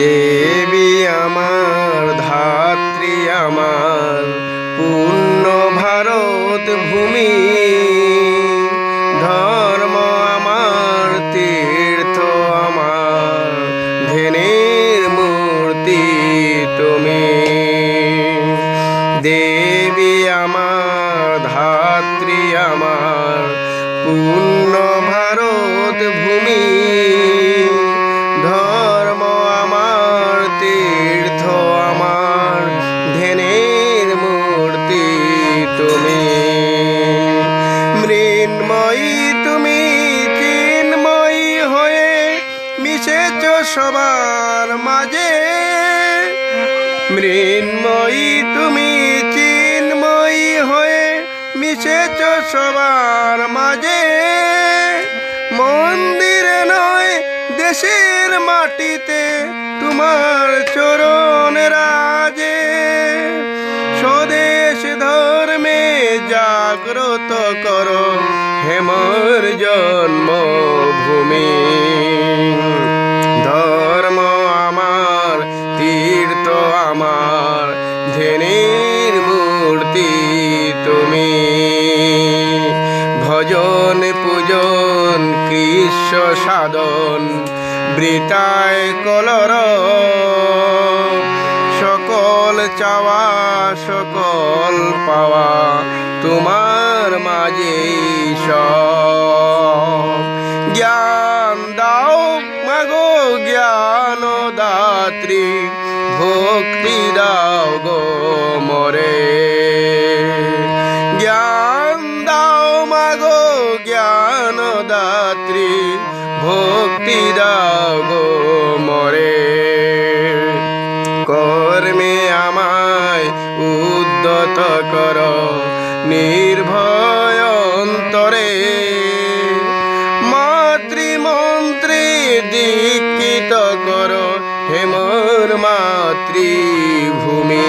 দেবী আমার ধাত্রী আমার পূর্ণ ভারত ভূমি, ধর্ম আমার তীর্থ আমার ধ্যানের মূর্তি তুমি। দেবী আমার ধাত্রী আমার পূর্ণ ভারত ভূমি, ধর্ম আমার তীর্থ আমার ধ্যানের মূর্তি তুমি। মৃন্ময়ী তুমি চিন্ময়ী হয়ে মিশেছ সবার মাঝে, মৃন্ময়ী তুমি চিন্ময়ী হয়ে মিশেছ সবার মাঝে। মন্দিরে নয় দেশের মাটিতে তোমার চরণ রাজে, স্বদেশ ধর্মে জাগ্রত করো হেমর জন্মভূমি। ধর্ম আমার তীর্থ আমার ধ্যানের মূর্তি তুমি। ভজন পূজন কৃষ্ণ সাধন বৃতায় কলর, সকল চাওয়া সকল পাওয়া তোমার মাঝে সব। জ্ঞান দাও মাগো জ্ঞান দাত্রী, ভক্তি দাও গো মরে। জ্ঞান দাও মাগো জ্ঞান দাত্রী, ভক্তি দাও গো মরে। কর্মে আমায় উদ্যত কর নির্ভয় অন্তরে, মাতৃমন্ত্রে দীক্ষিত কর হেমর মাতৃভূমি।